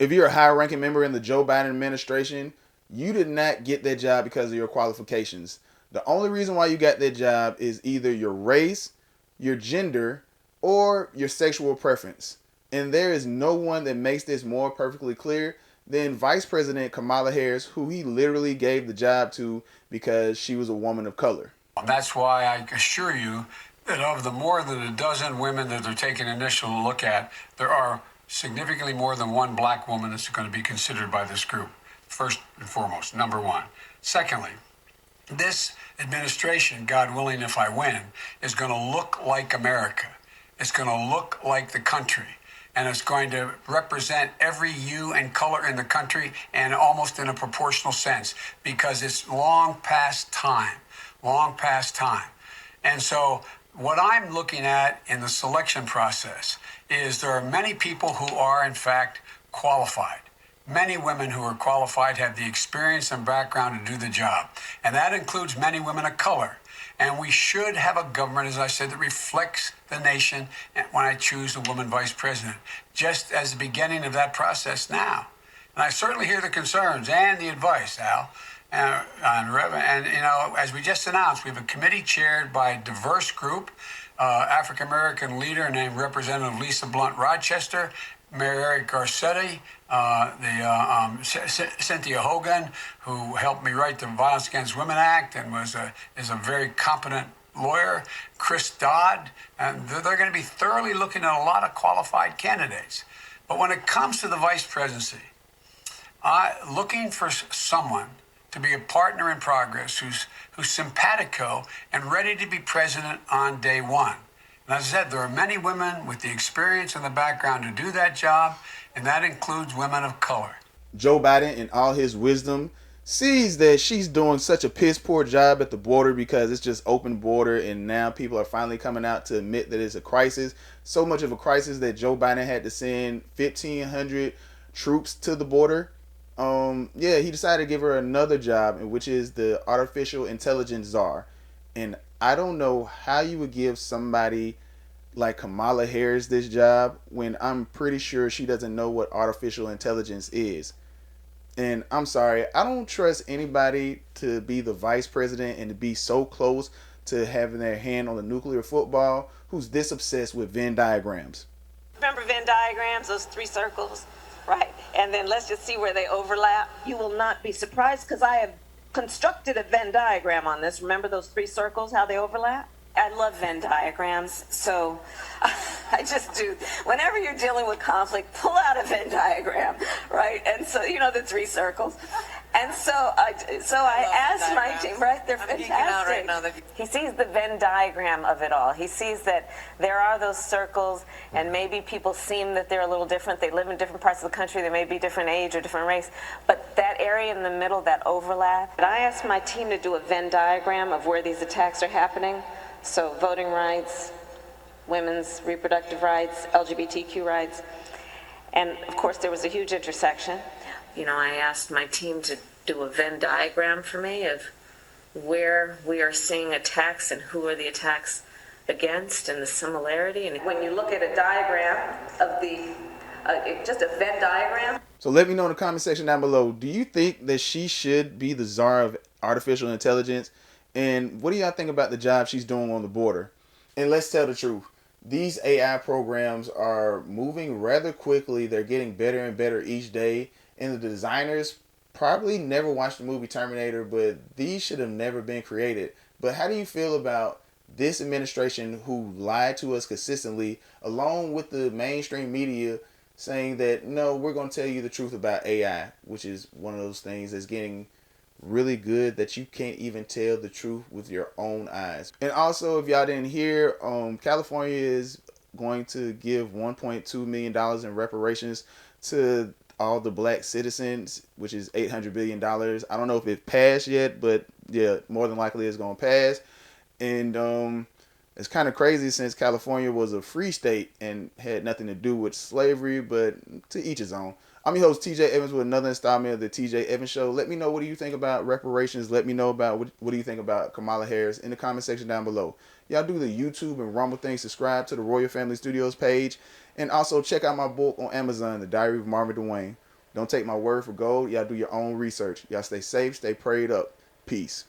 If you're a high-ranking member in the Joe Biden administration, you did not get that job because of your qualifications. The only reason why you got that job is either your race, your gender, or your sexual preference. And there is no one that makes this more perfectly clear than Vice President Kamala Harris, who he literally gave the job to because she was a woman of color. That's why I assure you that of the more than a dozen women that they're taking an initial look at, there are significantly more than one black woman that's going to be considered by this group. First and foremost, number one. Secondly, this administration, God willing, if I win, is going to look like America. It's going to look like the country. And it's going to represent every hue and color in the country, and almost in a proportional sense, because it's long past time. Long past time. And so what I'm looking at in the selection process is there are many people who are, in fact, qualified. Many women who are qualified have the experience and background to do the job. And that includes many women of color. And we should have a government, as I said, that reflects the nation when I choose a woman vice president, just as the beginning of that process now. And I certainly hear the concerns and the advice, Al. And you know, as we just announced, we have a committee chaired by a diverse group, African-American leader named Representative Lisa Blunt Rochester, Mayor Eric Garcetti, Cynthia Hogan, who helped me write the Violence Against Women Act and is a very competent lawyer, Chris Dodd, and they're going to be thoroughly looking at a lot of qualified candidates. But when it comes to the vice presidency, looking for someone to be a partner in progress who's simpatico and ready to be president on day one. And as I said, there are many women with the experience and the background to do that job, and that includes women of color. Joe Biden, in all his wisdom, sees that she's doing such a piss poor job at the border because it's just open border, and now people are finally coming out to admit that it's a crisis. So much of a crisis that Joe Biden had to send 1,500 troops to the border. He decided to give her another job, which is the artificial intelligence czar. And I don't know how you would give somebody like Kamala Harris this job when I'm pretty sure she doesn't know what artificial intelligence is. And I'm sorry, I don't trust anybody to be the vice president and to be so close to having their hand on the nuclear football who's this obsessed with Venn diagrams. Remember Venn diagrams, those three circles? Right. And then let's just see where they overlap. You will not be surprised because I have constructed a Venn diagram on this. Remember those three circles, how they overlap? I love Venn diagrams, so I just do. Whenever you're dealing with conflict, pull out a Venn diagram, right? And so, you know, the three circles. And so I asked my team, right? They're fantastic. Right, he sees the Venn diagram of it all. He sees that there are those circles, and maybe people seem that they're a little different. They live in different parts of the country. They may be different age or different race. But that area in the middle, that overlap, and I asked my team to do a Venn diagram of where these attacks are happening. So voting rights, women's reproductive rights, LGBTQ rights. And of course, there was a huge intersection. You know, I asked my team to do a Venn diagram for me of where we are seeing attacks and who are the attacks against and the similarity. And when you look at a diagram of the, just a Venn diagram. So let me know in the comment section down below, do you think that she should be the czar of artificial intelligence? And what do y'all think about the job she's doing on the border? And let's tell the truth. These AI programs are moving rather quickly. They're getting better and better each day. And the designers probably never watched the movie Terminator, but these should have never been created. But how do you feel about this administration who lied to us consistently, along with the mainstream media saying that, no, we're going to tell you the truth about AI, which is one of those things that's getting really good that you can't even tell the truth with your own eyes. And also, if y'all didn't hear, California is going to give $1.2 million in reparations to all the black citizens, which is $800 billion. I don't know if it passed yet, but yeah, more than likely it's going to pass. And it's kind of crazy since California was a free state and had nothing to do with slavery, but to each his own. I'm your host, TJ Evans, with another installment of the TJ Evans Show. Let me know, what do you think about reparations? Let me know about what do you think about Kamala Harris in the comment section down below. Y'all do the YouTube and Rumble thing. Subscribe to the Royal Family Studios page. And also check out my book on Amazon, The Diary of Marvin DeWayne. Don't take my word for gold. Y'all do your own research. Y'all stay safe, stay prayed up. Peace.